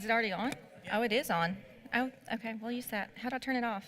Is it already on? Oh, it is on. Oh, okay. We'll use that. How do I turn it off?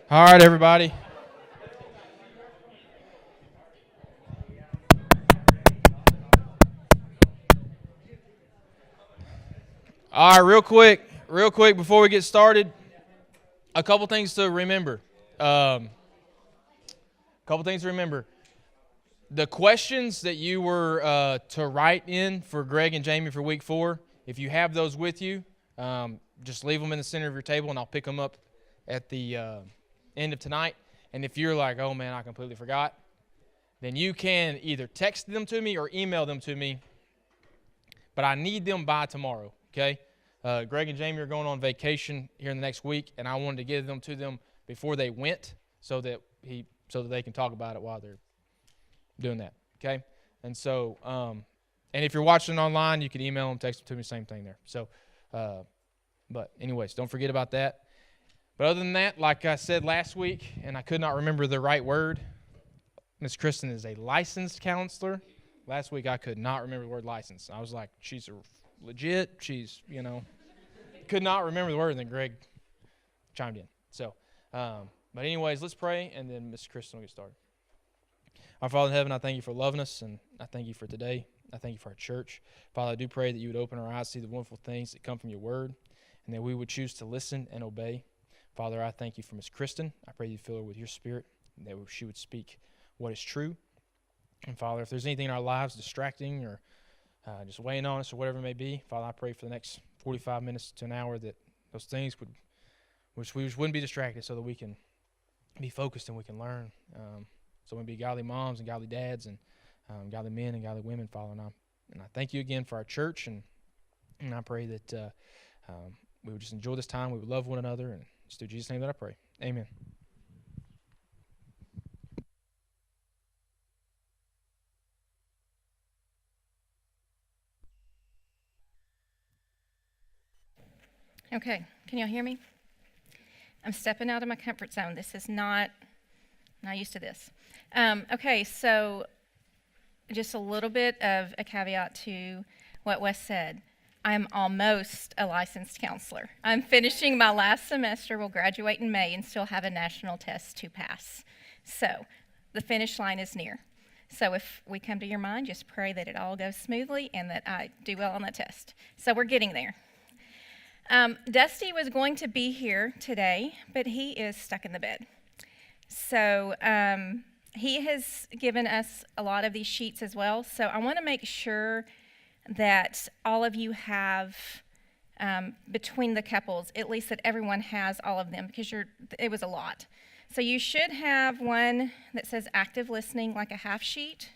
All right, everybody. All right, real quick before we get started, a couple things to remember. The questions that you were to write in for Greg and Jamie for week 4, if you have those with you, just leave them in the center of your table, and I'll pick them up at the end of tonight. And if you're like, oh man, I completely forgot, then you can either text them to me or email them to me, but I need them by tomorrow, okay? Greg and Jamie are going on vacation here in the next week, and I wanted to give them to them before they went so that they can talk about it while they're doing that, okay? And so, and if you're watching online, you can email them, text them to me, same thing there. So, but anyways, don't forget about that. But other than that, like I said last week, and I could not remember the right word, Miss Kristen is a licensed counselor. Last week I could not remember the word license. I was like, she's legit, she's, could not remember the word, and then Greg chimed in. So, but anyways, let's pray, and then Miss Kristen will get started. Our Father in heaven, I thank you for loving us, and I thank you for today. I thank you for our church. Father, I do pray that you would open our eyes to see the wonderful things that come from your word, and that we would choose to listen and obey. Father, I thank you for Miss Kristen. I pray you fill her with your spirit, and that she would speak what is true. And Father, if there's anything in our lives distracting or just weighing on us or whatever it may be, Father, I pray for the next 45 minutes to an hour that those things which we wouldn't be distracted, so that we can be focused and we can learn. So we can be godly moms and godly dads and godly men and godly women, Father. And I thank you again for our church, and I pray that we would just enjoy this time. We would love one another, and it's through Jesus' name that I pray. Amen. Okay, can y'all hear me? I'm stepping out of my comfort zone. This is not used to this. Okay, so just a little bit of a caveat to what Wes said. I'm almost a licensed counselor. I'm finishing my last semester, will graduate in May, and still have a national test to pass. So the finish line is near. So if we come to your mind, just pray that it all goes smoothly and that I do well on the test. So we're getting there. Dusty was going to be here today, but he is stuck in the bed. So he has given us a lot of these sheets as well. So I want to make sure that all of you have, between the couples, at least that everyone has all of them, because it was a lot. So you should have one that says active listening, like a half sheet.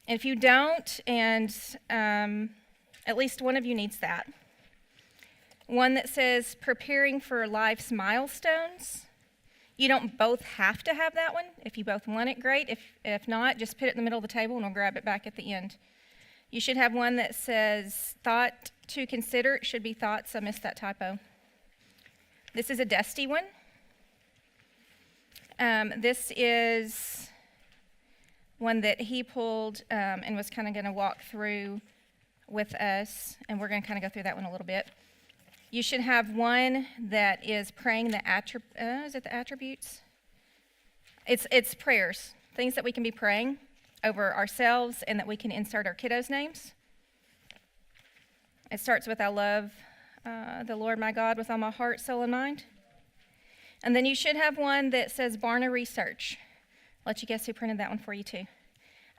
And if you don't, and at least one of you needs that. One that says preparing for life's milestones. You don't both have to have that one. If you both want it, great. If not, just put it in the middle of the table and we'll grab it back at the end. You should have one that says thought to consider. It should be thoughts. I missed that typo. This is a Dusty one. This is one that he pulled and was kind of going to walk through with us, and we're going to kind of go through that one a little bit. You should have one that is praying the is it the attributes? It's prayers, things that we can be praying over ourselves and that we can insert our kiddos' names. It starts with I love the Lord my God with all my heart, soul, and mind. And then you should have one that says Barna Research. I'll let you guess who printed that one for you too.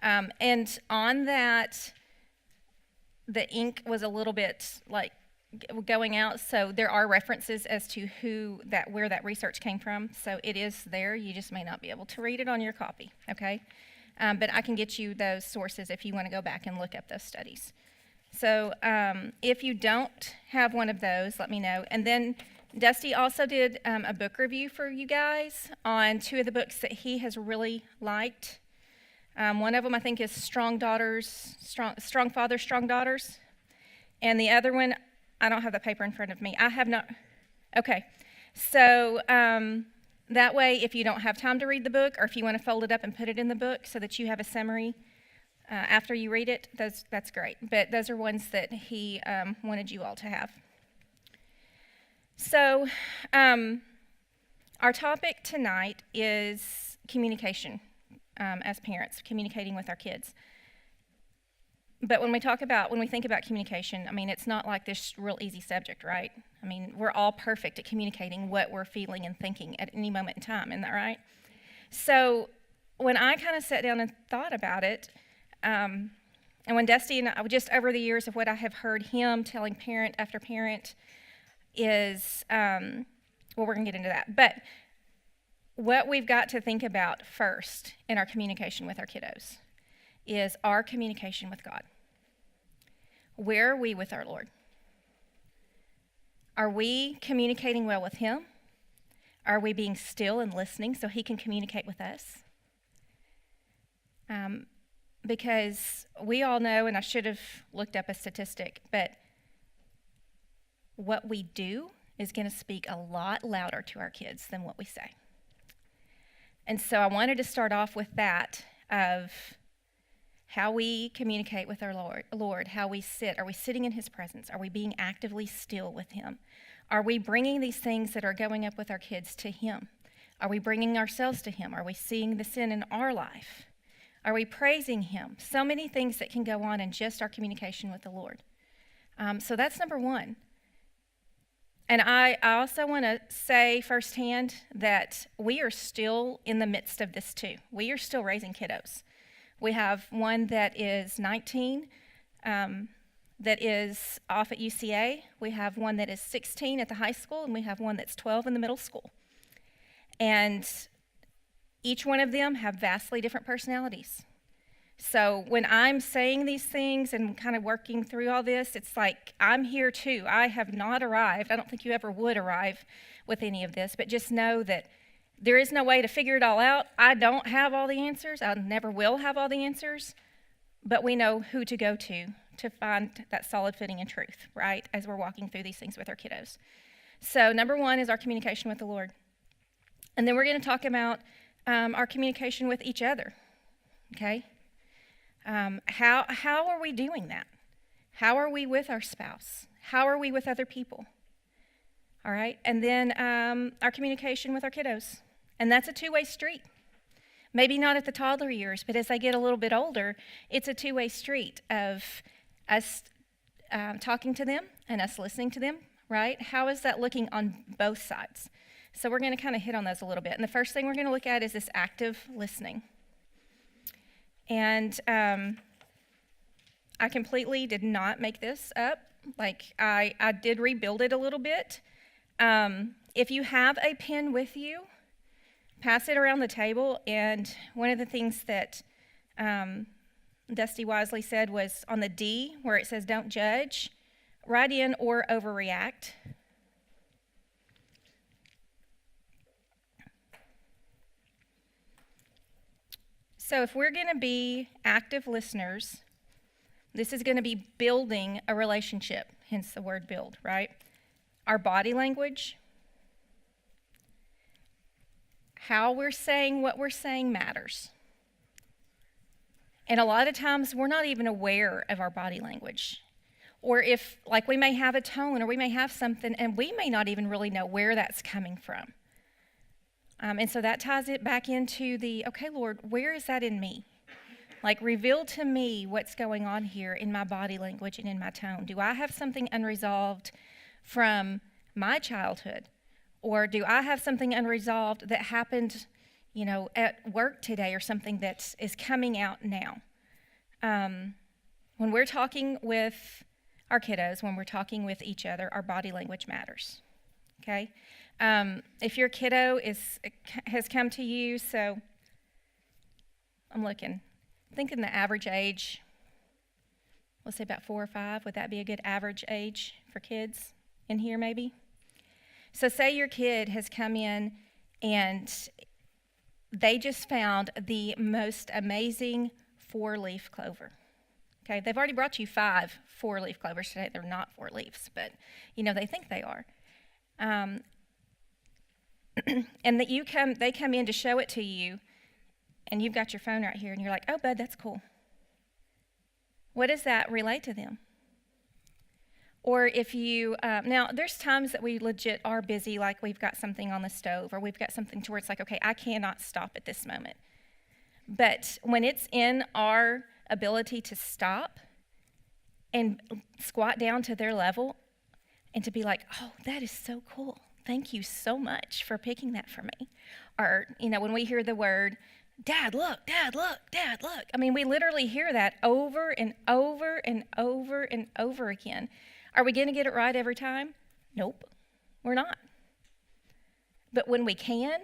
And on that, the ink was a little bit like going out, so there are references as to where that research came from. So it is there. You just may not be able to read it on your copy, okay? But I can get you those sources if you want to go back and look up those studies. So if you don't have one of those, let me know. And then Dusty also did a book review for you guys on 2 of the books that he has really liked. One of them I think is Strong Fathers, Strong Daughters. And the other one, I don't have the paper in front of me. I have not. Okay. So that way, if you don't have time to read the book, or if you want to fold it up and put it in the book so that you have a summary after you read it, that's great. But those are ones that he wanted you all to have. So Our topic tonight is communication as parents, communicating with our kids. But when we think about communication, I mean, it's not like this real easy subject, right? I mean, we're all perfect at communicating what we're feeling and thinking at any moment in time, isn't that right? So when I kind of sat down and thought about it, and when Dusty and I, just over the years of what I have heard him telling parent after parent is, well, we're going to get into that. But what we've got to think about first in our communication with our kiddos is our communication with God. Where are we with our Lord? Are we communicating well with Him? Are we being still and listening so He can communicate with us? Because we all know, and I should have looked up a statistic, but what we do is going to speak a lot louder to our kids than what we say. And so I wanted to start off with that of how we communicate with our Lord, how we sit. Are we sitting in His presence? Are we being actively still with Him? Are we bringing these things that are going up with our kids to Him? Are we bringing ourselves to Him? Are we seeing the sin in our life? Are we praising Him? So many things that can go on in just our communication with the Lord. So that's number one. And I also want to say firsthand that we are still in the midst of this too. We are still raising kiddos. We have one that is 19, that is off at UCA. We have one that is 16 at the high school, and we have one that's 12 in the middle school. And each one of them have vastly different personalities. So when I'm saying these things and kind of working through all this, it's like I'm here too. I have not arrived. I don't think you ever would arrive with any of this, but just know that there is no way to figure it all out. I don't have all the answers. I never will have all the answers, but we know who to go to find that solid footing in truth, right, as we're walking through these things with our kiddos. So number one is our communication with the Lord. And then we're going to talk about our communication with each other, okay? How are we doing that? How are we with our spouse? How are we with other people? All right, and then our communication with our kiddos. And that's a two-way street. Maybe not at the toddler years, but as they get a little bit older, it's a two-way street of us talking to them and us listening to them, right? How is that looking on both sides? So we're going to kind of hit on those a little bit. And the first thing we're going to look at is this active listening. And I completely did not make this up. Like, I did rebuild it a little bit. If you have a pen with you, pass it around the table. And one of the things that Dusty wisely said was on the D, where it says don't judge, write in or overreact. So if we're going to be active listeners, this is going to be building a relationship, hence the word build, right? Our body language, how we're saying what we're saying matters. And a lot of times we're not even aware of our body language. Or if, like, we may have a tone or we may have something and we may not even really know where that's coming from. And so that ties it back into the, okay, Lord, where is that in me? Like, reveal to me what's going on here in my body language and in my tone. Do I have something unresolved from my childhood? Or do I have something unresolved that happened, at work today or something that is coming out now? When we're talking with our kiddos, when we're talking with each other, our body language matters, okay? If your kiddo has come to you, so I'm thinking the average age, let's say about 4 or 5, would that be a good average age for kids in here maybe? So say your kid has come in and they just found the most amazing 4-leaf clover. Okay, they've already brought you 5 4-leaf clovers today. They're not 4 leaves, but they think they are. And that they come in to show it to you, and you've got your phone right here, and you're like, oh, bud, that's cool. What does that relate to them? Or if you, now there's times that we legit are busy, like we've got something on the stove or we've got something to where it's like, okay, I cannot stop at this moment. But when it's in our ability to stop and squat down to their level and to be like, oh, that is so cool. Thank you so much for picking that for me. Or, when we hear the word, Dad, look, Dad, look, Dad, look. I mean, we literally hear that over and over and over and over again. Are we going to get it right every time? Nope, we're not. But when we can,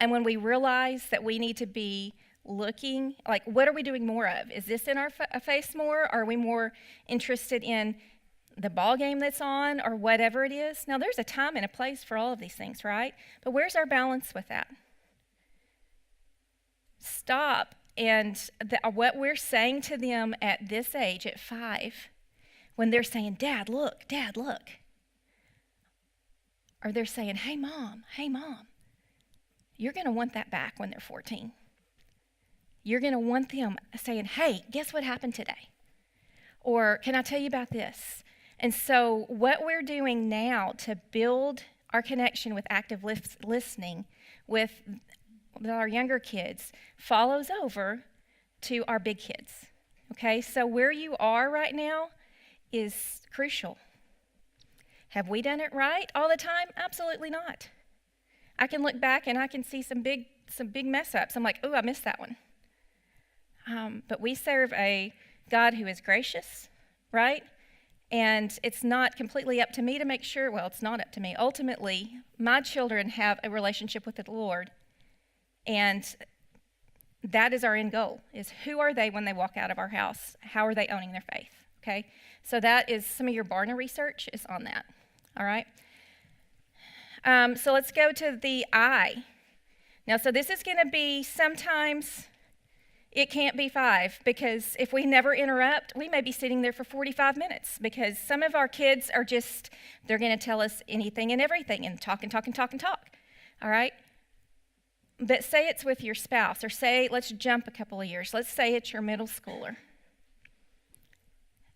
and when we realize that we need to be looking, like, what are we doing more of? Is this in our face more? Or are we more interested in the ball game that's on or whatever it is? Now, there's a time and a place for all of these things, right? But where's our balance with that? Stop. And what we're saying to them at this age, at 5, when they're saying, Dad, look, or they're saying, hey, Mom, you're going to want that back when they're 14. You're going to want them saying, hey, guess what happened today? Or can I tell you about this? And so what we're doing now to build our connection with active listening with our younger kids follows over to our big kids. Okay, so where you are right now is crucial. Have we done it right all the time? Absolutely not. I can look back and I can see some big mess ups. I'm like, oh, I missed that one. But we serve a God who is gracious, right? And it's not completely up to me to make sure. Well, it's not up to me. Ultimately, my children have a relationship with the Lord, and that is our end goal, is who are they when they walk out of our house? How are they owning their faith, okay? So that is some of your Barna research is on that, all right? So let's go to the I. Now, so this is going to be sometimes it can't be 5, because if we never interrupt, we may be sitting there for 45 minutes, because some of our kids are just, they're going to tell us anything and everything and talk, all right? But say it's with your spouse, or say, let's jump a couple of years. Let's say it's your middle schooler,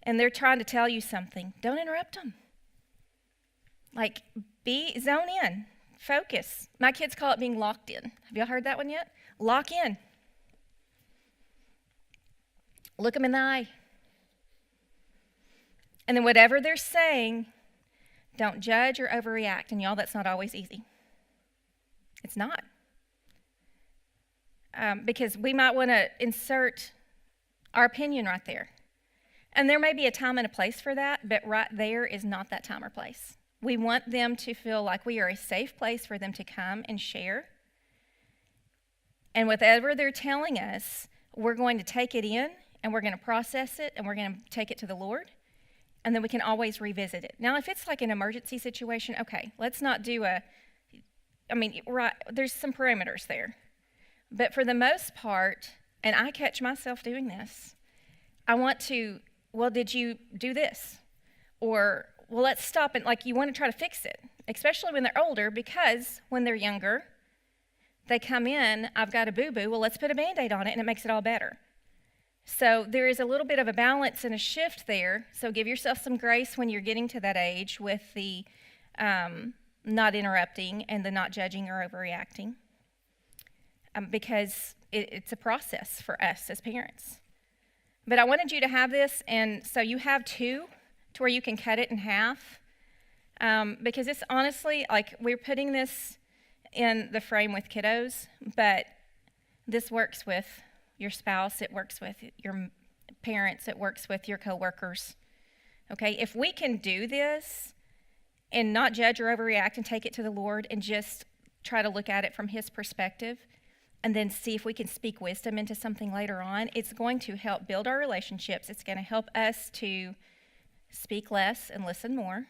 and they're trying to tell you something. Don't interrupt them. Like, zone in, focus. My kids call it being locked in. Have y'all heard that one yet? Lock in. Look them in the eye. And then whatever they're saying, don't judge or overreact. And y'all, that's not always easy. It's not. Because we might want to insert our opinion right there. And there may be a time and a place for that, but right there is not that time or place. We want them to feel like we are a safe place for them to come and share. And whatever they're telling us, we're going to take it in, and we're going to process it, and we're going to take it to the Lord, and then we can always revisit it. Now, if it's like an emergency situation, okay, let's not do right, there's some parameters there. But for the most part, and I catch myself doing this, I want to, well, did you do this? Or, well, let's stop, and like you want to try to fix it, especially when they're older, because when they're younger, they come in, I've got a boo-boo, well, let's put a Band-Aid on it, and it makes it all better. So there is a little bit of a balance and a shift there. So give yourself some grace when you're getting to that age with the not interrupting and the not judging or overreacting, because it's a process for us as parents. But I wanted you to have this, and so you have 2 to where you can cut it in half, because it's honestly, like, we're putting this in the frame with kiddos, but this works with your spouse, it works with your parents, it works with your coworkers. Okay, if we can do this and not judge or overreact and take it to the Lord and just try to look at it from His perspective and then see if we can speak wisdom into something later on, it's going to help build our relationships. It's going to help us to speak less and listen more.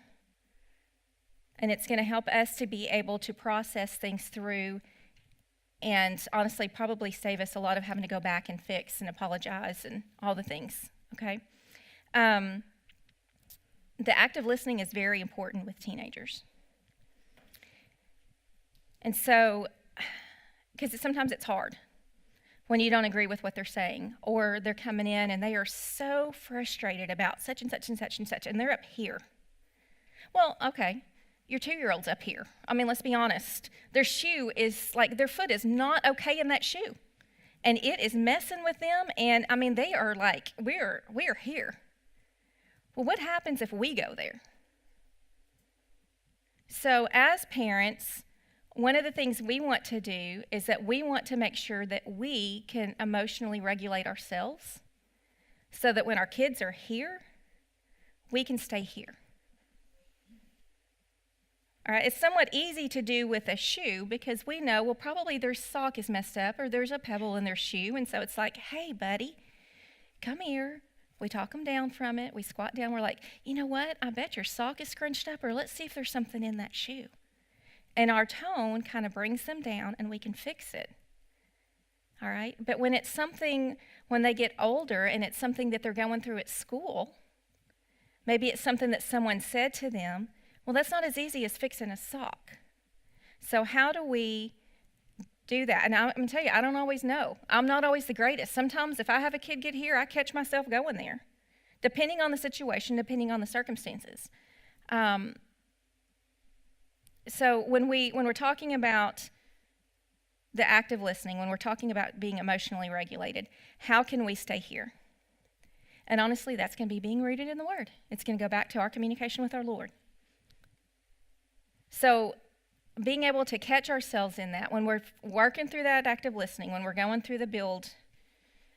And it's going to help us to be able to process things through, and honestly probably save us a lot of having to go back and fix and apologize and all the things, okay? The active listening is very important with teenagers. And so, because sometimes it's hard. when you don't agree with what they're saying, or they're coming in and they are so frustrated about such and such and such and such, and they're up here. Well, okay, your 2-year-old's up here. I mean, let's be honest. Their shoe is like, their foot is not okay in that shoe. And it is messing with them, and I mean, they are like, we're here. Well, what happens if we go there? So as parents, one of the things we want to do is that we want to make sure that we can emotionally regulate ourselves so that when our kids are here, we can stay here. All right, it's somewhat easy to do with a shoe because we know, well, probably their sock is messed up or there's a pebble in their shoe. And so it's like, hey, buddy, come here. We talk them down from it. We squat down. We're like, you know what? I bet your sock is scrunched up, or let's see if there's something in that shoe. And our tone kind of brings them down and we can fix it. All right? But when it's something, when they get older and it's something that they're going through at school, maybe it's something that someone said to them, well, that's not as easy as fixing a sock. So how do we do that? And I'm going to tell you, I don't always know. I'm not always the greatest. Sometimes if I have a kid get here, I catch myself going there, depending on the situation, depending on the circumstances. So when we're talking about the active listening, when we're talking about being emotionally regulated, how can we stay here? And honestly, that's going to be being rooted in the Word. It's going to go back to our communication with our Lord. So being able to catch ourselves in that, when we're working through that active listening, when we're going through the build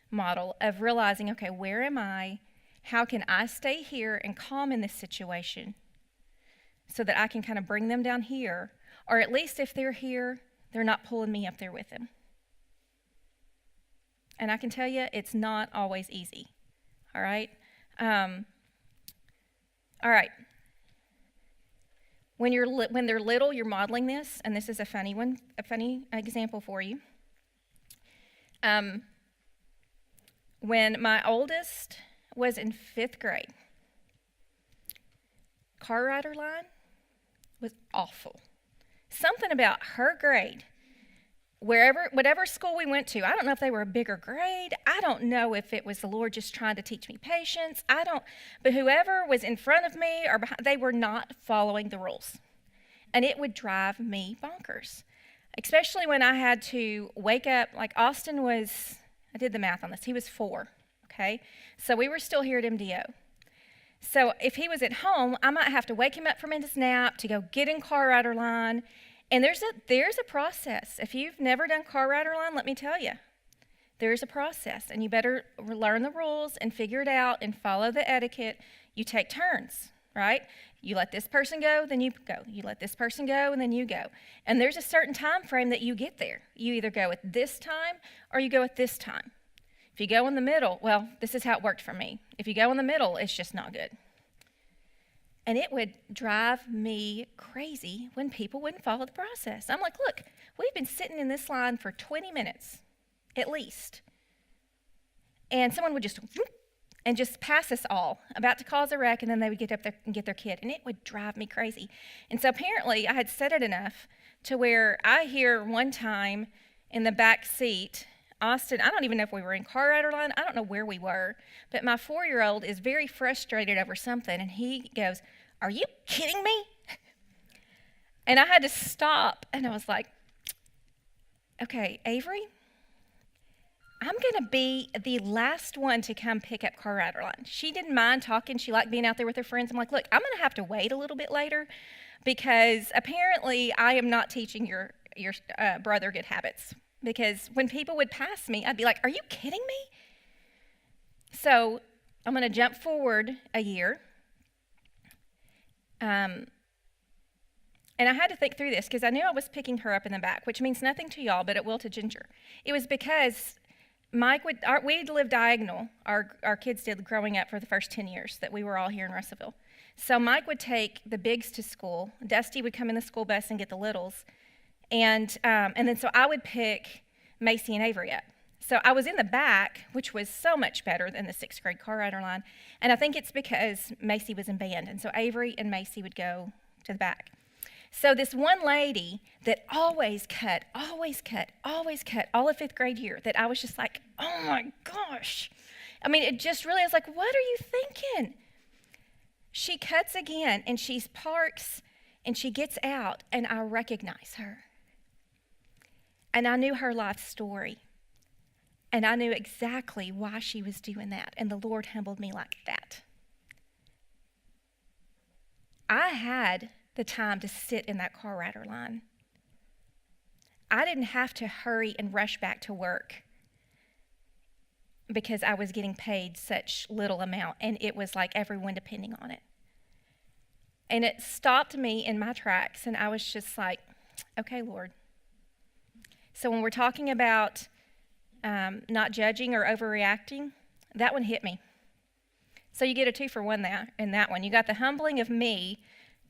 model of realizing, okay, where am I? How can I stay here and calm in this situation so that I can kind of bring them down here, or at least if they're here, they're not pulling me up there with them. And I can tell you, it's not always easy. All right? All right. When they're little, you're modeling this, and this is a funny example for you. When my oldest was in 5th grade, car rider line was awful. Something about her grade, whatever school we went to, I don't know if they were a bigger grade. I don't know if it was the Lord just trying to teach me patience. But whoever was in front of me or behind, they were not following the rules. And it would drive me bonkers, especially when I had to wake up. Like Austin was, I did the math on this, he was 4, okay? So we were still here at MDO. So if he was at home, I might have to wake him up from his nap to go get in car rider line. And there's a process. If you've never done car rider line, let me tell you, there's a process. And you better learn the rules and figure it out and follow the etiquette. You take turns, right? You let this person go, then you go. You let this person go, and then you go. And there's a certain time frame that you get there. You either go at this time or you go at this time. If you go in the middle, well, this is how it worked for me. If you go in the middle, it's just not good. And it would drive me crazy when people wouldn't follow the process. I'm like, look, we've been sitting in this line for 20 minutes, at least. And someone would just pass us all, about to cause a wreck, and then they would get up there and get their kid. And it would drive me crazy. And so apparently I had said it enough to where I hear one time in the back seat, Austin, I don't even know if we were in car rider line. I don't know where we were. But my 4-year-old is very frustrated over something, and he goes, "Are you kidding me?" And I had to stop, and I was like, okay, Avery, I'm going to be the last one to come pick up car rider line. She didn't mind talking. She liked being out there with her friends. I'm like, look, I'm going to have to wait a little bit later because apparently I am not teaching your brother good habits. Because when people would pass me, I'd be like, are you kidding me? So I'm going to jump forward a year. And I had to think through this because I knew I was picking her up in the back, which means nothing to y'all, but it will to Ginger. It was because we lived diagonal, our kids did growing up for the first 10 years that we were all here in Russellville. So Mike would take the bigs to school. Dusty would come in the school bus and get the littles. And then so I would pick Macy and Avery up. So I was in the back, which was so much better than the 6th grade car rider line. And I think it's because Macy was in band. And so Avery and Macy would go to the back. So this one lady that always cut all of fifth grade year, that I was just like, oh my gosh. I mean, it just really, I was like, what are you thinking? She cuts again, and she parks, and she gets out, and I recognize her. And I knew her life story. And I knew exactly why she was doing that. And the Lord humbled me like that. I had the time to sit in that car rider line. I didn't have to hurry and rush back to work because I was getting paid such little amount, and it was like everyone depending on it. And it stopped me in my tracks, and I was just like, okay, Lord. So when we're talking about not judging or overreacting, that one hit me. So you get a 2-for-1 there in that one. You got the humbling of me,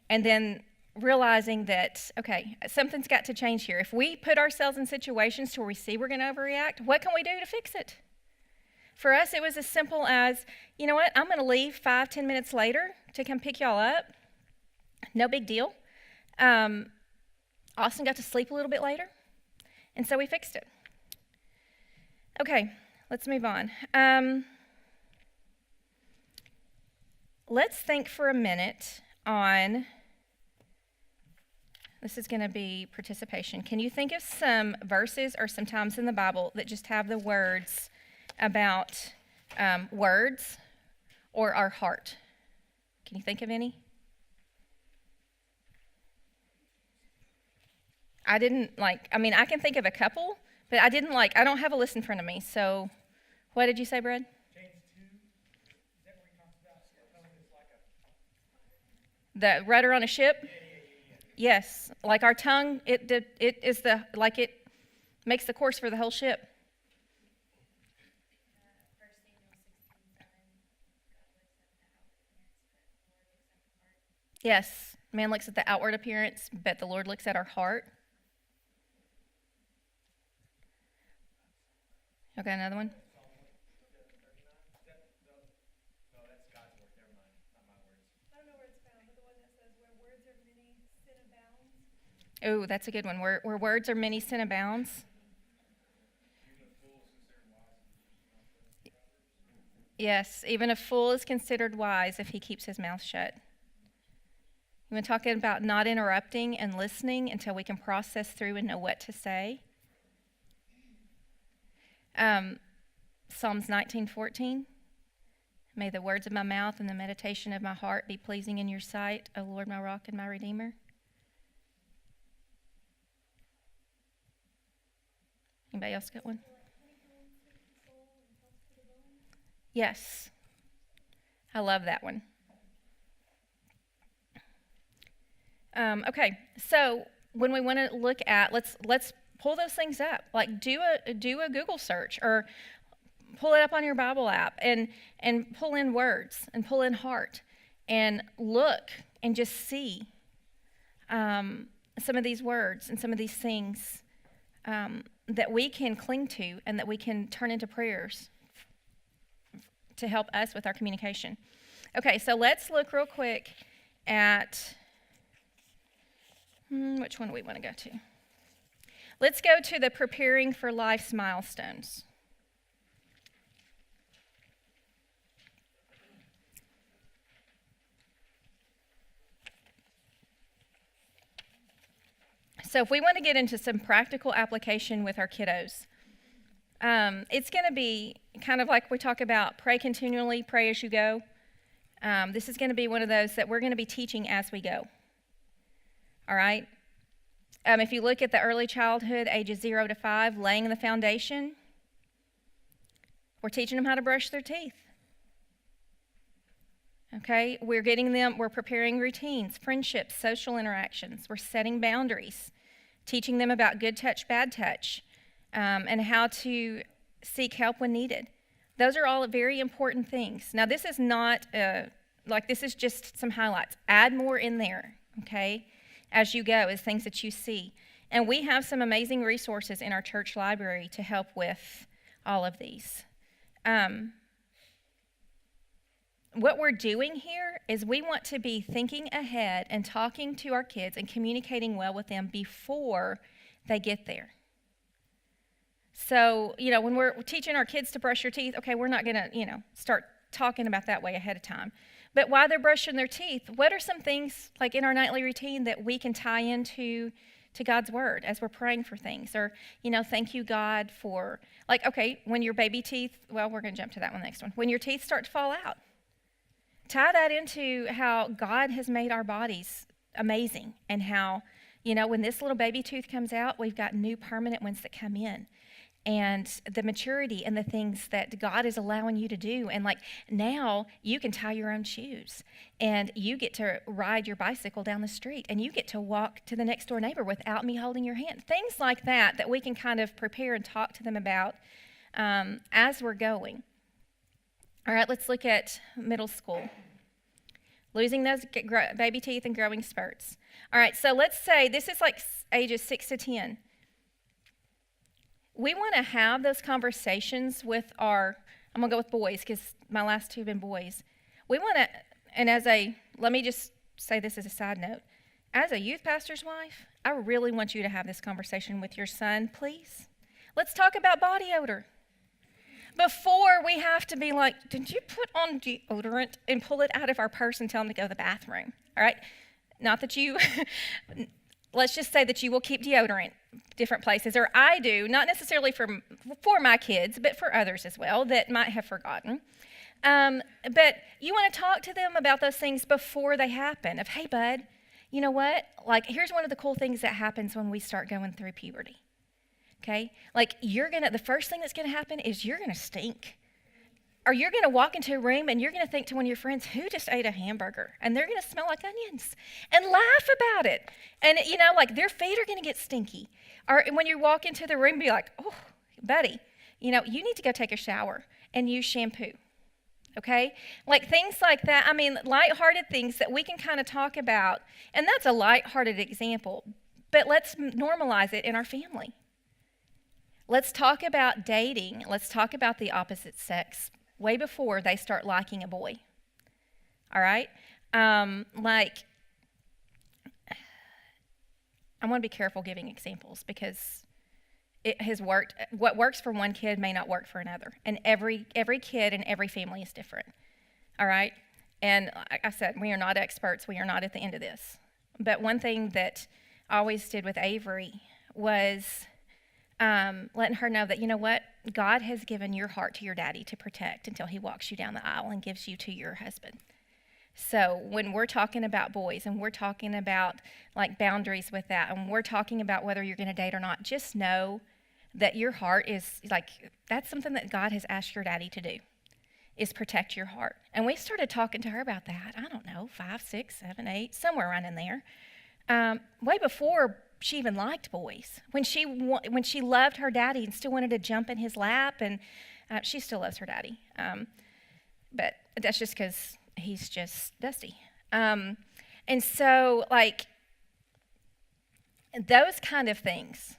and then realizing that, okay, something's got to change here. If we put ourselves in situations to where we see we're going to overreact, what can we do to fix it? For us, it was as simple as, you know what, I'm going to leave 5-10 minutes later to come pick y'all up. No big deal. Austin got to sleep a little bit later, and so we fixed it. Okay, let's move on. Let's think for a minute on, this is going to be participation. Can you think of some verses or some times in the Bible that just have the words about words or our heart? Can you think of any? I can think of a couple, but I don't have a list in front of me. So what did you say, Brad? James 2, is that where he talks about the tongue is like The rudder on a ship? Yes, like our tongue, it makes the course for the whole ship. Yes, man looks at the outward appearance, but the Lord looks at our heart. Okay, another one. Oh, that's a good one. Where words are many, sin abounds. Yes, even a fool is considered wise if he keeps his mouth shut. We've been talking about not interrupting and listening until we can process through and know what to say. Psalms 19:14. May the words of my mouth and the meditation of my heart be pleasing in your sight, O Lord, my rock and my redeemer. Anybody else got one? Yes. I love that one. Okay, so when we want to look at, let's pull those things up. Like do a Google search or pull it up on your Bible app and pull in words and pull in heart and look and just see some of these words and some of these things that we can cling to and that we can turn into prayers to help us with our communication. Okay, so let's look real quick at, which one do we want to go to? Let's go to the preparing for life's milestones. So if we want to get into some practical application with our kiddos, it's going to be kind of like we talk about pray continually, pray as you go. This is going to be one of those that we're going to be teaching as we go. All right? If you look at the early childhood, ages 0 to 5, laying the foundation, we're teaching them how to brush their teeth. Okay? We're preparing routines, friendships, social interactions. We're setting boundaries, teaching them about good touch, bad touch, and how to seek help when needed. Those are all very important things. Now, this is not, this is just some highlights. Add more in there, okay, as you go, as things that you see. And we have some amazing resources in our church library to help with all of these. what we're doing here is we want to be thinking ahead and talking to our kids and communicating well with them before they get there. So, when we're teaching our kids to brush your teeth, okay, we're not going to, start talking about that way ahead of time. But while they're brushing their teeth, what are some things like in our nightly routine that we can tie into God's word as we're praying for things? Or, thank you, God, for, like, okay, when your baby teeth, well, we're going to jump to that one next one. When your teeth start to fall out, tie that into how God has made our bodies amazing and how, when this little baby tooth comes out, we've got new permanent ones that come in. And the maturity and the things that God is allowing you to do. And like now you can tie your own shoes and you get to ride your bicycle down the street and you get to walk to the next door neighbor without me holding your hand. Things like that we can kind of prepare and talk to them about as we're going. All right, let's look at middle school. Losing those baby teeth and growing spurts. All right, so let's say this is like ages 6 to 10. We want to have those conversations with I'm going to go with boys because my last two have been boys. We want to, and let me just say this as a side note. As a youth pastor's wife, I really want you to have this conversation with your son, please. Let's talk about body odor. Before we have to be like, did you put on deodorant and pull it out of our purse and tell them to go to the bathroom? All right? Not that you, let's just say that you will keep deodorant different places, or I do, not necessarily for my kids, but for others as well that might have forgotten. But you want to talk to them about those things before they happen. Of, hey, bud, you know what? Like, here's one of the cool things that happens when we start going through puberty. Okay? Like, the first thing that's going to happen is you're going to stink. Or you're going to walk into a room and you're going to think to one of your friends, who just ate a hamburger? And they're going to smell like onions and laugh about it. And, like their feet are going to get stinky. Or when you walk into the room, be like, oh, buddy, you need to go take a shower and use shampoo. Okay? Like things like that. I mean, lighthearted things that we can kind of talk about. And that's a lighthearted example. But let's normalize it in our family. Let's talk about dating. Let's talk about the opposite sex way before they start liking a boy. All right? I want to be careful giving examples because it has worked. What works for one kid may not work for another. And every kid and every family is different. All right? And like I said, we are not experts. We are not at the end of this. But one thing that I always did with Avery was letting her know that, you know what? God has given your heart to your daddy to protect until he walks you down the aisle and gives you to your husband. So when we're talking about boys and we're talking about like boundaries with that and we're talking about whether you're going to date or not, just know that your heart is like, that's something that God has asked your daddy to do, is protect your heart. And we started talking to her about that, I don't know, 5, 6, 7, 8, somewhere around in there, way before she even liked boys. When she loved her daddy and still wanted to jump in his lap, and she still loves her daddy. But that's just because he's just Dusty. And so, like, those kind of things.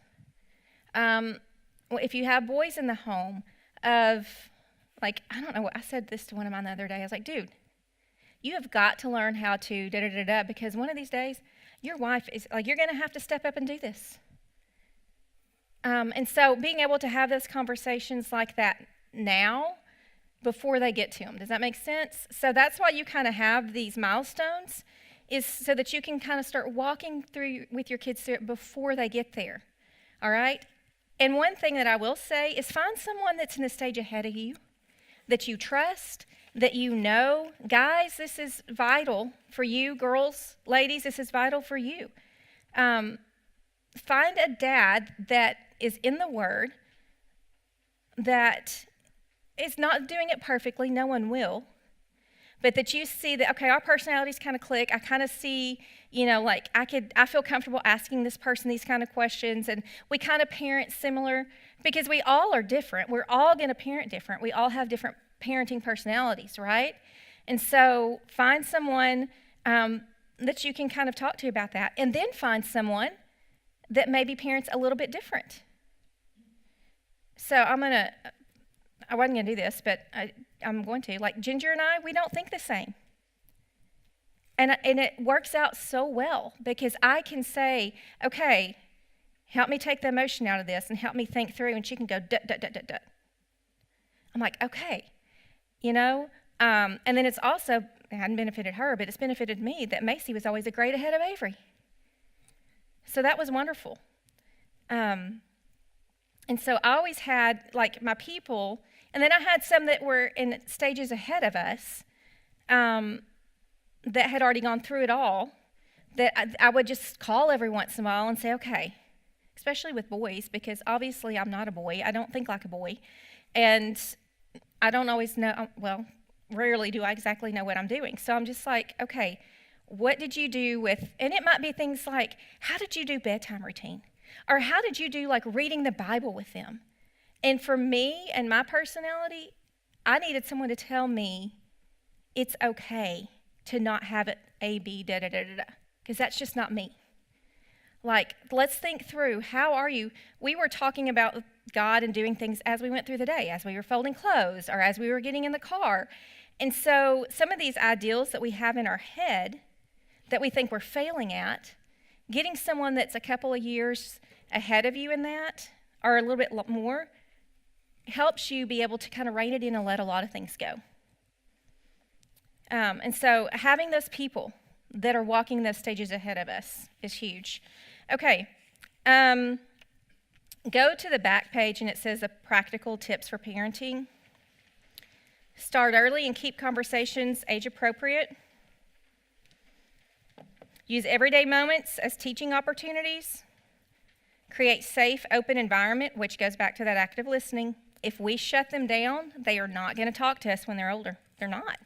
If you have boys in the home of, like, I don't know what, I said this to one of mine the other day. I was like, dude, you have got to learn how to da-da-da-da, because one of these days, your wife is, like, you're going to have to step up and do this. And so being able to have those conversations like that now before they get to them. Does that make sense? So that's why you kind of have these milestones, is so that you can kind of start walking through with your kids through it before they get there. All right? And one thing that I will say is find someone that's in the stage ahead of you that you trust, that you know. Guys, this is vital for you. Girls, ladies, this is vital for you. Find a dad that is in the Word, that is not doing it perfectly. No one will. But that you see that, okay, our personalities kind of click. I kind of see, like I feel comfortable asking this person these kind of questions, and we kind of parent similar because we all are different. We're all going to parent different. We all have different parenting personalities, right? And so find someone that you can kind of talk to about that, and then find someone that maybe parents a little bit different. So I'm going to I wasn't going to do this, but I'm going to. Like Ginger and I, we don't think the same. And it works out so well because I can say, okay, help me take the emotion out of this and help me think through. And she can go, duh, duh, duh, duh, duh. I'm like, okay, and then it's also, it hadn't benefited her, but it's benefited me that Macy was always a grade ahead of Avery. So that was wonderful. And so I always had, like, my people, and then I had some that were in stages ahead of us that had already gone through it all, that I would just call every once in a while and say, okay, especially with boys, because obviously I'm not a boy. I don't think like a boy. And I don't always know, well, rarely do I exactly know what I'm doing. So I'm just like, okay, what did you do with, and it might be things like, how did you do bedtime routine? Or how did you do like reading the Bible with them? And for me and my personality, I needed someone to tell me it's okay to not have it A, B, da, da, da, da, da, because that's just not me. Like, let's think through, how are you? We were talking about God and doing things as we went through the day, as we were folding clothes or as we were getting in the car. And so some of these ideals that we have in our head that we think we're failing at, getting someone that's a couple of years ahead of you in that, or a little bit more, helps you be able to kind of rein it in and let a lot of things go. And so having those people that are walking those stages ahead of us is huge. Okay, go to the back page and it says the practical tips for parenting. Start early and keep conversations age appropriate. Use everyday moments as teaching opportunities. Create safe, open environment, which goes back to that active listening. If we shut them down, they are not going to talk to us when they're older. They're not.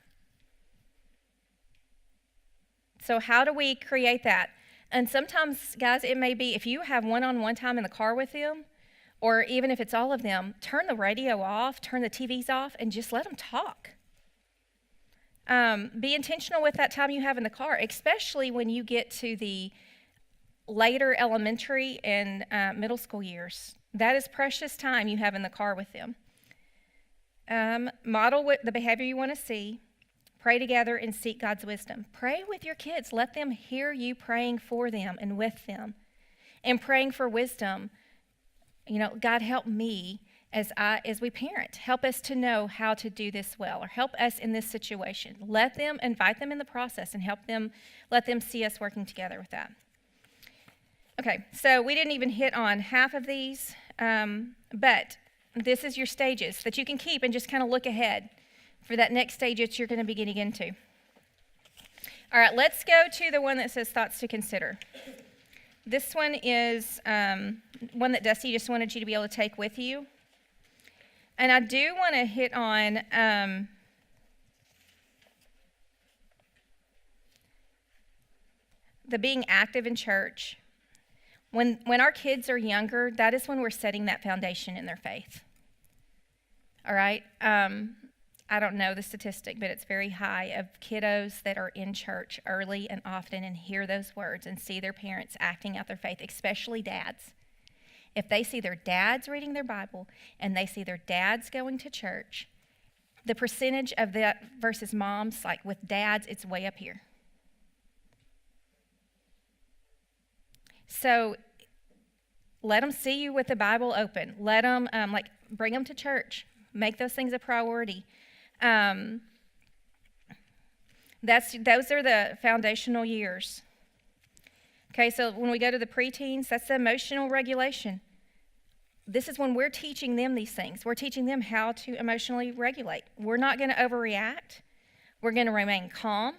So how do we create that? And sometimes, guys, it may be if you have one-on-one time in the car with them, or even if it's all of them, turn the radio off, turn the TVs off, and just let them talk. Be intentional with that time you have in the car, especially when you get to the later elementary and middle school years. That is precious time you have in the car with them. Model what the behavior you want to see. Pray together and seek God's wisdom. Pray with your kids. Let them hear you praying for them and with them. And praying for wisdom. God help me as we parent. Help us to know how to do this well, or help us in this situation. Invite them in the process and let them see us working together with that. Okay, so we didn't even hit on half of these, but this is your stages that you can keep and just kind of look ahead for that next stage that you're going to be getting into. All right, let's go to the one that says thoughts to consider. This one is one that Dusty just wanted you to be able to take with you. And I do want to hit on the being active in church. When our kids are younger, that is when we're setting that foundation in their faith. All right? I don't know the statistic, but it's very high of kiddos that are in church early and often and hear those words and see their parents acting out their faith, especially dads. If they see their dads reading their Bible and they see their dads going to church, the percentage of that versus moms, like with dads, it's way up here. So let them see you with the Bible open. Let them, bring them to church. Make those things a priority. Those are the foundational years. Okay, so when we go to the preteens, that's the emotional regulation. This is when we're teaching them these things. We're teaching them how to emotionally regulate. We're not going to overreact. We're going to remain calm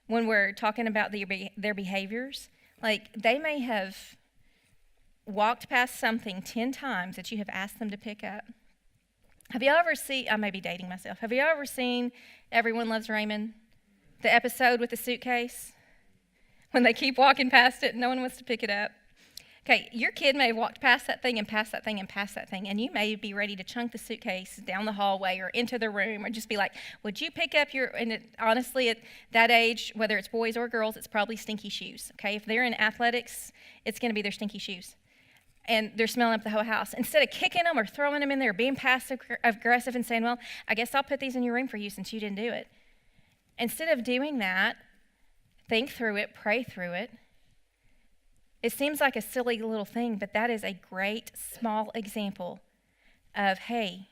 when we're talking about their behaviors. Like, they may have walked past something 10 times that you have asked them to pick up. Have you ever seen, I may be dating myself, have you ever seen Everyone Loves Raymond? The episode with the suitcase? When they keep walking past it and no one wants to pick it up. Okay, your kid may have walked past that thing and past that thing and past that thing, and you may be ready to chunk the suitcase down the hallway or into the room, or just be like, would you pick up honestly, at that age, whether it's boys or girls, it's probably stinky shoes, okay? If they're in athletics, it's going to be their stinky shoes. and they're smelling up the whole house. Instead of kicking them or throwing them in there, being passive aggressive and saying, well, I guess I'll put these in your room for you since you didn't do it. Instead of doing that, think through it, pray through it. It seems like a silly little thing, but that is a great small example of, hey,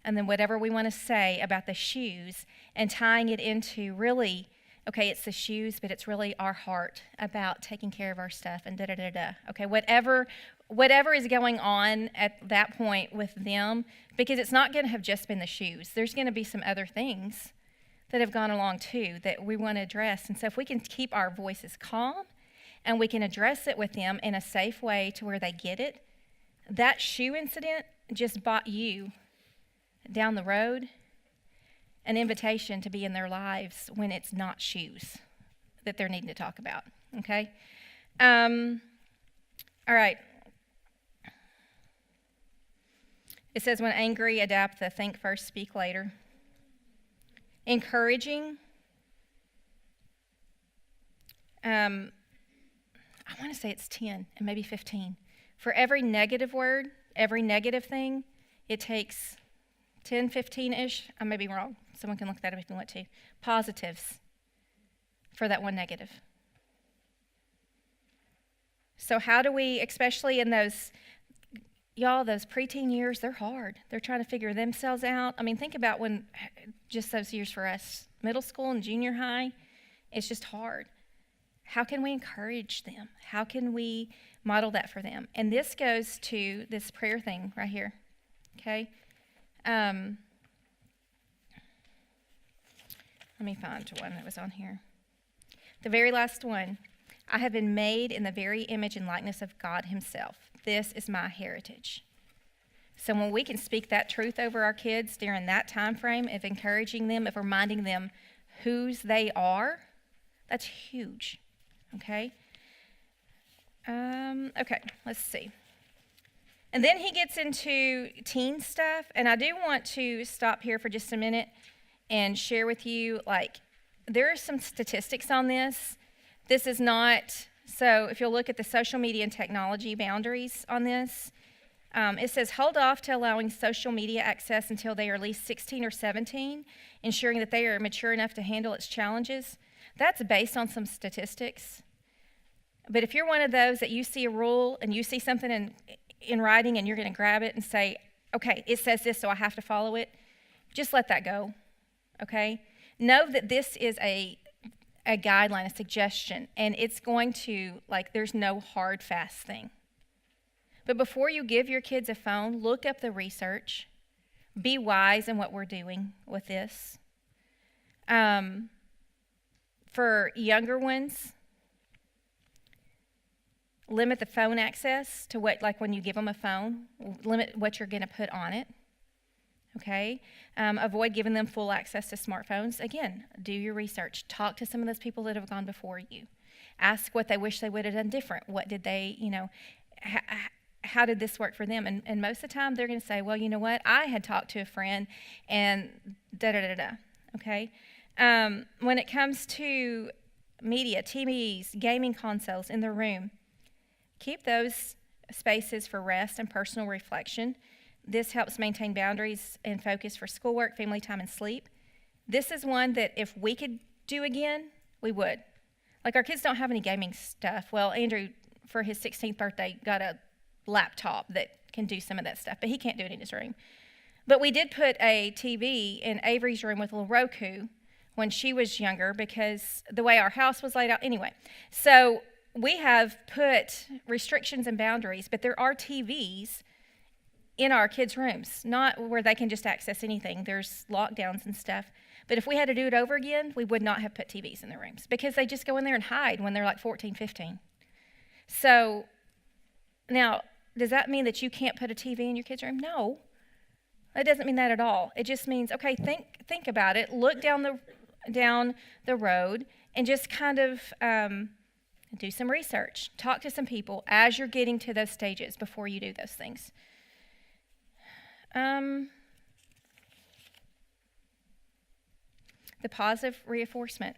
and then whatever we want to say about the shoes and tying it into really, okay, it's the shoes, but it's really our heart about taking care of our stuff and da-da-da-da. Okay, whatever is going on at that point with them, because it's not going to have just been the shoes. There's going to be some other things that have gone along too that we want to address. And so if we can keep our voices calm and we can address it with them in a safe way to where they get it, that shoe incident just bought you down the road an invitation to be in their lives when it's not shoes that they're needing to talk about, okay? All right. It says, when angry, adapt the think first, speak later. Encouraging. I want to say it's 10 and maybe 15. For every negative word, every negative thing, it takes 10, 15-ish. I may be wrong. Someone can look that up if you want to. Positives for that one negative. So how do we, especially in those preteen years, they're hard. They're trying to figure themselves out. I mean, think about when, just those years for us, middle school and junior high, it's just hard. How can we encourage them? How can we model that for them? And this goes to this prayer thing right here, okay? Let me find one that was on here. The very last one. I have been made in the very image and likeness of God himself. This is my heritage. So when we can speak that truth over our kids during that time frame of encouraging them, of reminding them whose they are, that's huge, okay? Okay, let's see. And then he gets into teen stuff, and I do want to stop here for just a minute and share with you, like, there are some statistics on this. This is not, so if you'll look at the social media and technology boundaries on this, it says hold off to allowing social media access until they are at least 16 or 17, ensuring that they are mature enough to handle its challenges. That's based on some statistics. But if you're one of those that you see a rule and you see something in writing and you're going to grab it and say, okay, it says this, so I have to follow it, just let that go, okay? Know that this is a guideline, a suggestion, and it's going to, like, there's no hard, fast thing. But before you give your kids a phone, look up the research. Be wise in what we're doing with this. For younger ones, limit the phone access to what, like when you give them a phone, limit what you're going to put on it, okay? Avoid giving them full access to smartphones. Again, do your research. Talk to some of those people that have gone before you. Ask what they wish they would have done different. What did they, how did this work for them? And most of the time, they're going to say, well, you know what? I had talked to a friend and da-da-da-da, okay? When it comes to media, TVs, gaming consoles in the room, keep those spaces for rest and personal reflection. This helps maintain boundaries and focus for schoolwork, family time, and sleep. This is one that if we could do again, we would. Like, our kids don't have any gaming stuff. Well, Andrew, for his 16th birthday, got a laptop that can do some of that stuff, but he can't do it in his room. But we did put a TV in Avery's room with a little Roku when she was younger because the way our house was laid out. Anyway, so we have put restrictions and boundaries, but there are TVs in our kids' rooms, not where they can just access anything. There's lockdowns and stuff. But if we had to do it over again, we would not have put TVs in their rooms because they just go in there and hide when they're like 14, 15. So now, does that mean that you can't put a TV in your kids' room? No, it doesn't mean that at all. It just means, okay, think about it. Look down the road and just kind of do some research. Talk to some people as you're getting to those stages before you do those things. The positive reinforcement.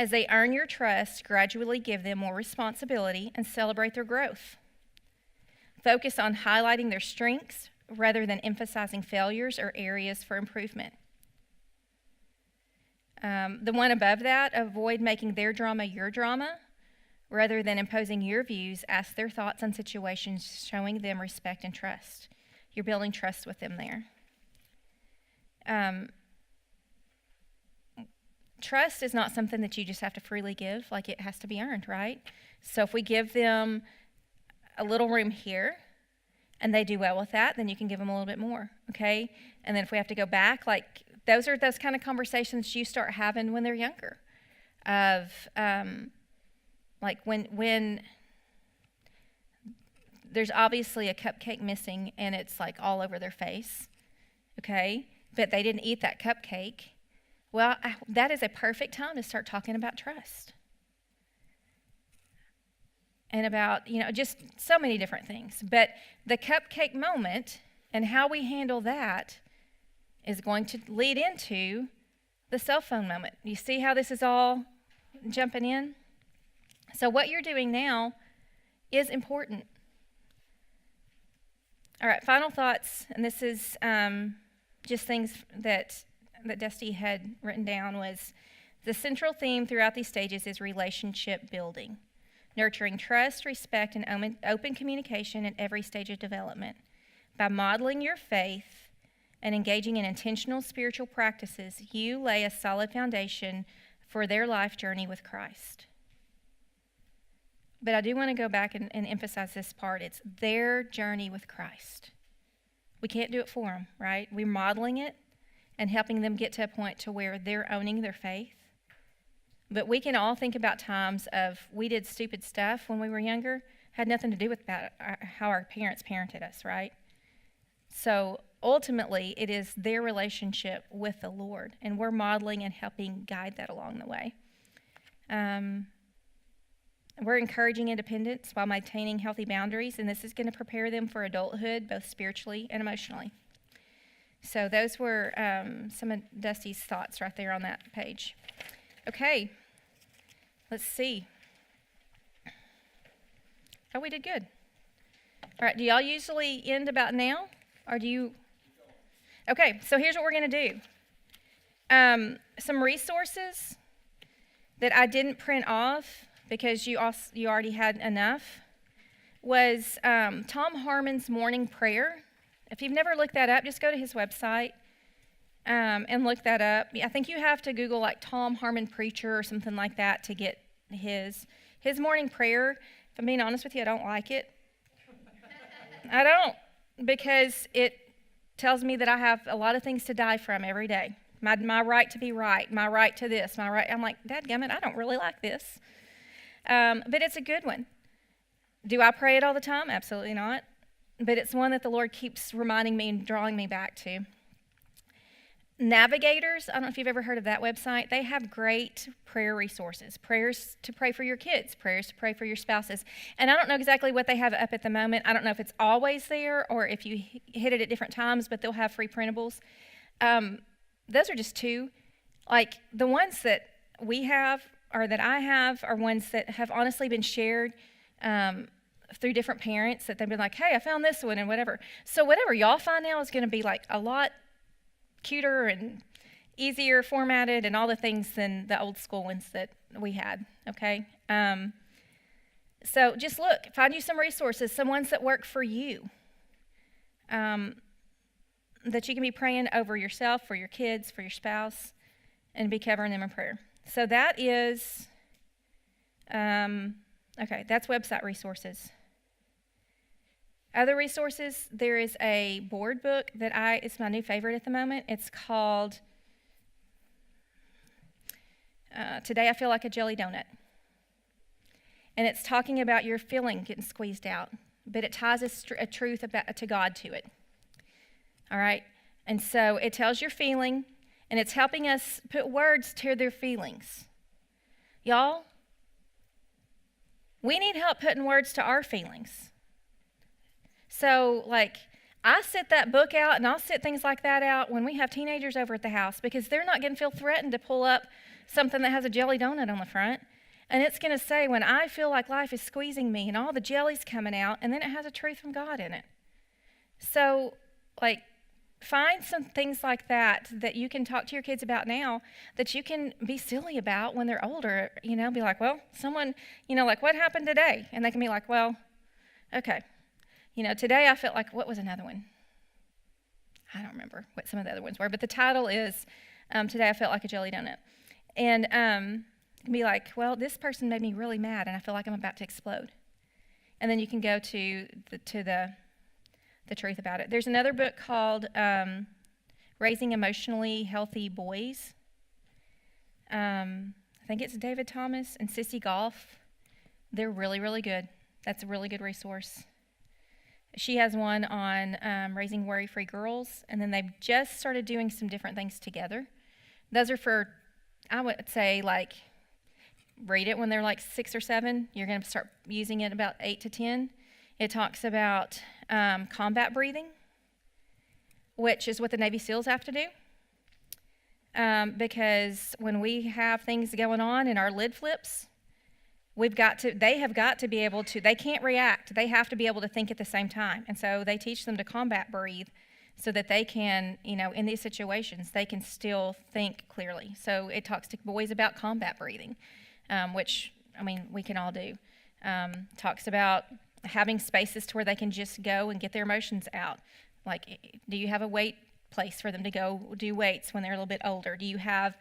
As they earn your trust, gradually give them more responsibility and celebrate their growth. Focus on highlighting their strengths rather than emphasizing failures or areas for improvement. The one above that, avoid making their drama your drama. Rather than imposing your views, ask their thoughts on situations, showing them respect and trust. You're building trust with them there. Trust is not something that you just have to freely give, like it has to be earned, right? So if we give them a little room here and they do well with that, then you can give them a little bit more, okay? And then if we have to go back, like those are those kind of conversations you start having when they're younger. Like when there's obviously a cupcake missing and it's like all over their face, okay? But they didn't eat that cupcake. Well, that is a perfect time to start talking about trust. And about, just so many different things. But the cupcake moment and how we handle that is going to lead into the cell phone moment. You see how this is all jumping in? So what you're doing now is important. All right, final thoughts, and this is just things that Dusty had written down was the central theme throughout these stages is relationship building, nurturing trust, respect, and open communication at every stage of development. By modeling your faith and engaging in intentional spiritual practices, you lay a solid foundation for their life journey with Christ. But I do want to go back and emphasize this part. It's their journey with Christ. We can't do it for them, right? We're modeling it and helping them get to a point to where they're owning their faith. But we can all think about times of we did stupid stuff when we were younger. Had nothing to do with that, how our parents parented us, right? So ultimately, it is their relationship with the Lord, and we're modeling and helping guide that along the way. We're encouraging independence while maintaining healthy boundaries, and this is going to prepare them for adulthood, both spiritually and emotionally. So those were some of Dusty's thoughts right there on that page. Okay, let's see. Oh, we did good. All right, do y'all usually end about now, or do you? Okay, so here's what we're going to do. Some resources that I didn't print off because you already had enough was Tom Harmon's morning prayer. If you've never looked that up, just go to his website and look that up. I think you have to Google like Tom Harmon preacher or something like that to get his morning prayer. If I'm being honest with you, I don't like it. I don't, because it tells me that I have a lot of things to die from every day. My right to be right, my right to this, my right. I'm like, dadgummit, I don't really like this. But it's a good one. Do I pray it all the time? Absolutely not. But it's one that the Lord keeps reminding me and drawing me back to. Navigators, I don't know if you've ever heard of that website. They have great prayer resources. Prayers to pray for your kids, prayers to pray for your spouses. And I don't know exactly what they have up at the moment. I don't know if it's always there or if you hit it at different times, but they'll have free printables. Those are just two. Like the ones that we have or that I have are ones that have honestly been shared through different parents that they've been like, hey, I found this one and whatever. So whatever y'all find now is going to be like a lot cuter and easier formatted and all the things than the old school ones that we had, okay? So just look, find you some resources, some ones that work for you, that you can be praying over yourself, for your kids, for your spouse, and be covering them in prayer. So that is, okay, that's website resources. Other resources, there is a board book that it's my new favorite at the moment. It's called Today I Feel Like a Jelly Donut. And it's talking about your feeling getting squeezed out, but it ties a truth to God to it. All right? And so it tells your feeling, and it's helping us put words to their feelings. Y'all, we need help putting words to our feelings. So, like, I sit that book out, and I'll sit things like that out when we have teenagers over at the house because they're not going to feel threatened to pull up something that has a jelly donut on the front. And it's going to say, when I feel like life is squeezing me and all the jelly's coming out, and then it has a truth from God in it. So, like, find some things like that that you can talk to your kids about now that you can be silly about when they're older. You know, be like, well, someone, you know, like, what happened today? And they can be like, well, okay. You know, today I felt like, what was another one? I don't remember what some of the other ones were, but the title is, Today I Felt Like a Jelly Donut. And be like, well, this person made me really mad, and I feel like I'm about to explode. And then you can go to the truth about it. There's another book called Raising Emotionally Healthy Boys. I think it's David Thomas and Sissy Goff. They're really, really good. That's a really good resource. She has one on raising worry-free girls, and then they've just started doing some different things together. Those are for, I would say, like, read it when they're like 6 or 7. You're going to start using it about 8 to 10. It talks about combat breathing, which is what the Navy SEALs have to do. Because when we have things going on and our lid flips, they have got to be able to, they can't react. They have to be able to think at the same time. And so they teach them to combat breathe so that they can, you know, in these situations, they can still think clearly. So it talks to boys about combat breathing. Which, I mean, we can all do. Talks about having spaces to where they can just go and get their emotions out. Like, do you have a weight place for them to go do weights when they're a little bit older? Do you have,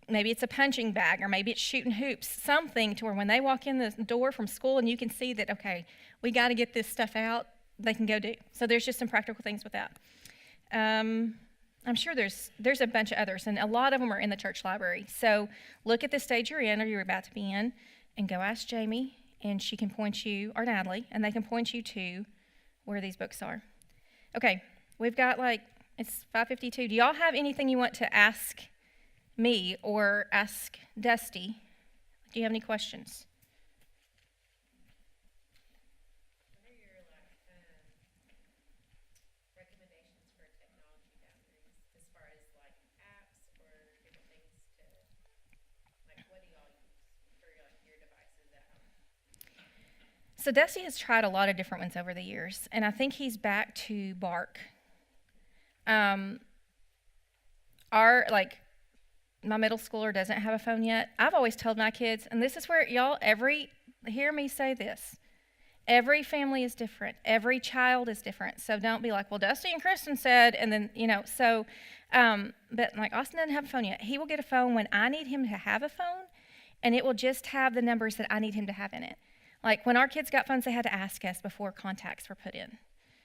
maybe it's a punching bag, or maybe it's shooting hoops, something to where when they walk in the door from school and you can see that, okay, we got to get this stuff out, they can go do. So there's just some practical things with that. I'm sure there's a bunch of others, and a lot of them are in the church library. So look at the stage you're in or you're about to be in, and go ask Jamie, and she can point you, or Natalie, and they can point you to where these books are. Okay, we've got it's 5:52. Do y'all have anything you want to ask me or ask Dusty? Do you have any questions? So Dusty has tried a lot of different ones over the years, and I think he's back to Bark. My middle schooler doesn't have a phone yet. I've always told my kids, and this is where y'all hear me say this. Every family is different. Every child is different. So don't be like, well, Dusty and Kristen said, and then, but like Austin doesn't have a phone yet. He will get a phone when I need him to have a phone, and it will just have the numbers that I need him to have in it. Like when our kids got phones, they had to ask us before contacts were put in.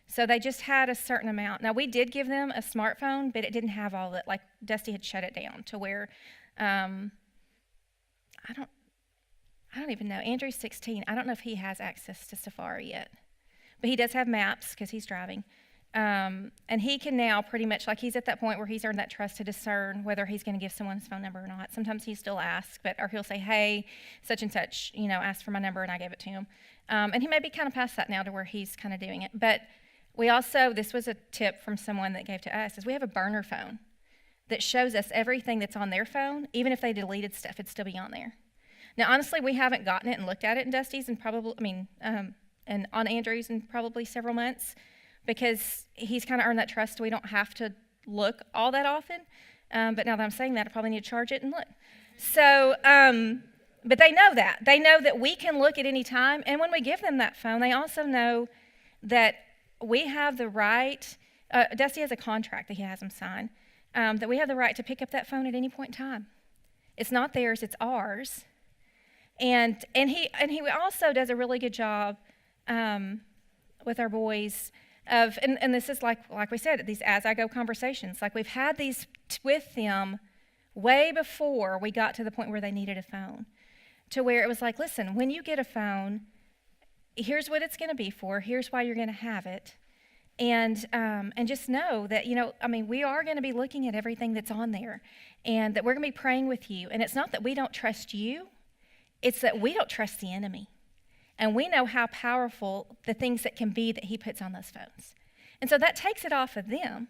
So they just had a certain amount. Now, we did give them a smartphone, but it didn't have all that. Like Dusty had shut it down to where, I don't even know. Andrew's 16. I don't know if he has access to Safari yet. But he does have maps because he's driving. And he can now pretty much, like he's at that point where he's earned that trust to discern whether he's going to give someone his phone number or not. Sometimes he still asks, or he'll say, hey, such and such, asked for my number and I gave it to him. And he may be kind of past that now to where he's kind of doing it. But we also, this was a tip from someone that gave to us, is we have a burner phone that shows us everything that's on their phone. Even if they deleted stuff, it'd still be on there. Now, honestly, we haven't gotten it and looked at it in Dusty's and and on Andrew's in probably several months, because he's kind of earned that trust. We don't have to look all that often. But now that I'm saying that, I probably need to charge it and look. So, but they know that. They know that we can look at any time. And when we give them that phone, they also know that we have the right, Dusty has a contract that he has them sign, that we have the right to pick up that phone at any point in time. It's not theirs, it's ours. And he also does a really good job with our boys of, and this is like we said, these as-I-go conversations. Like we've had these with them way before we got to the point where they needed a phone, to where it was like, listen, when you get a phone, here's what it's going to be for. Here's why you're going to have it. And just know that, we are going to be looking at everything that's on there, and that we're going to be praying with you. And it's not that we don't trust you. It's that we don't trust the enemy. And we know how powerful the things that can be that he puts on those phones. And so that takes it off of them.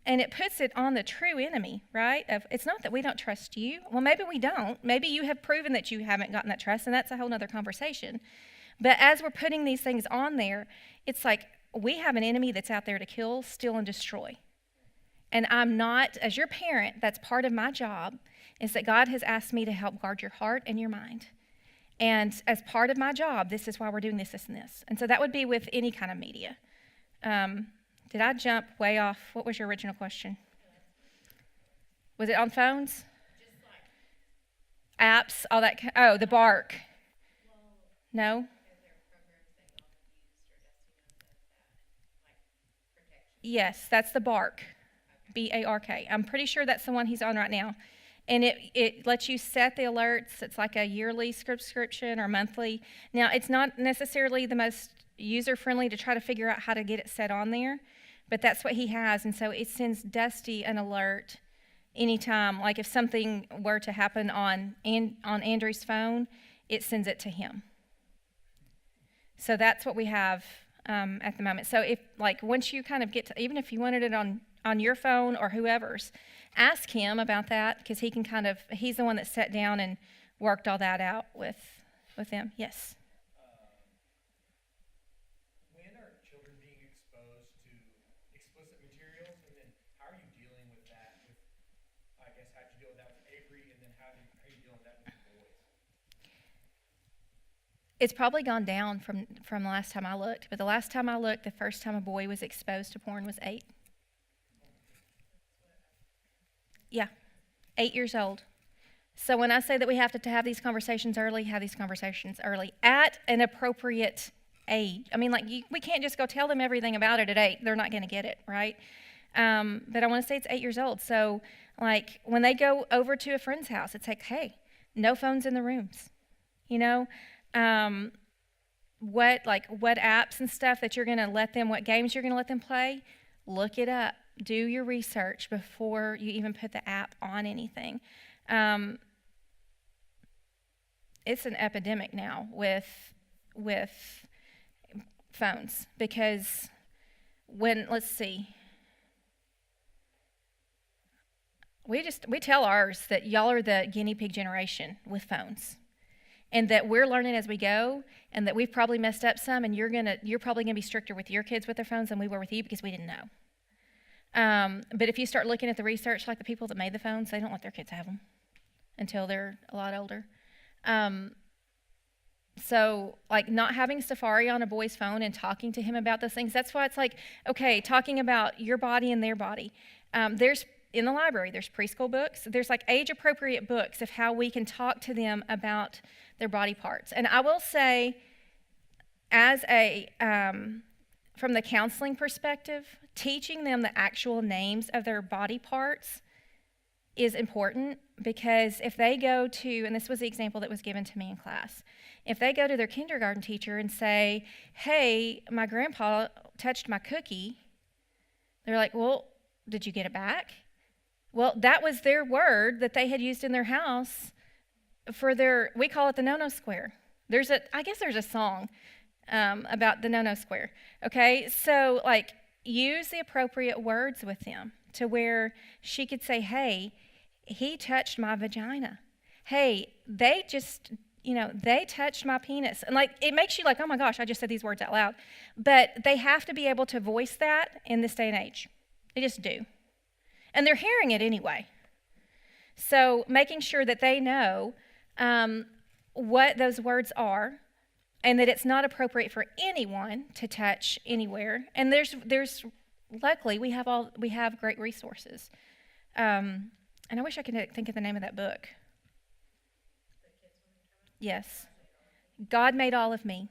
And it puts it on the true enemy, right? It's not that we don't trust you. Well, maybe we don't. Maybe you have proven that you haven't gotten that trust, and that's a whole nother conversation. But as we're putting these things on there, it's like we have an enemy that's out there to kill, steal, and destroy. And I'm not, as your parent, that's part of my job, is that God has asked me to help guard your heart and your mind. And as part of my job, this is why we're doing this, this, and this. And so that would be with any kind of media. Did I jump way off? What was your original question? Was it on phones? Apps, all that. Oh, the Bark. No? Yes, that's the Bark. BARK. I'm pretty sure that's the one he's on right now. And it lets you set the alerts. It's like a yearly subscription or monthly. Now, it's not necessarily the most user-friendly to try to figure out how to get it set on there, but that's what he has. And so it sends Dusty an alert anytime. Like if something were to happen on Andrew's phone, it sends it to him. So that's what we have at the moment. So if, like, once you kind of get to, even if you wanted it on your phone or whoever's, ask him about that, because he can he's the one that sat down and worked all that out with them. Yes? When are children being exposed to explicit materials, and then how are you dealing with that? I guess, how did you deal with that with Avery, and then how are you dealing with that with the boys? It's probably gone down from the last time I looked, but the last time I looked, the first time a boy was exposed to porn was 8. Yeah, 8 years old. So when I say that we have to have these conversations early, have these conversations early at an appropriate age. I mean, we can't just go tell them everything about it at 8. They're not going to get it, right? But I want to say it's 8 years old. So, like, when they go over to a friend's house, it's like, hey, no phones in the rooms. You know, what apps and stuff that you're going to let them, what games you're going to let them play, look it up. Do your research before you even put the app on anything. It's an epidemic now with phones, because let's see, we tell ours that y'all are the guinea pig generation with phones, and that we're learning as we go, and that we've probably messed up some, and you're probably gonna be stricter with your kids with their phones than we were with you, because we didn't know. But if you start looking at the research, like the people that made the phones, they don't let their kids have them until they're a lot older. So, like, not having Safari on a boy's phone and talking to him about those things, that's why it's like, okay, talking about your body and their body. There's, in the library, there's preschool books. There's, like, age-appropriate books of how we can talk to them about their body parts. And I will say, as from the counseling perspective, teaching them the actual names of their body parts is important, because if they go to, and this was the example that was given to me in class, if they go to their kindergarten teacher and say, hey, my grandpa touched my cookie, they're like, well, did you get it back? Well, that was their word that they had used in their house for we call it the no-no square. I guess there's a song about the no-no square. Okay, so, like, use the appropriate words with them to where she could say, hey, he touched my vagina. Hey, they touched my penis. And, like, it makes you like, oh my gosh, I just said these words out loud. But they have to be able to voice that in this day and age. They just do. And they're hearing it anyway. So making sure that they know what those words are, and that it's not appropriate for anyone to touch anywhere. And there's luckily we have great resources. And I wish I could think of the name of that book. Yes. God Made All of Me.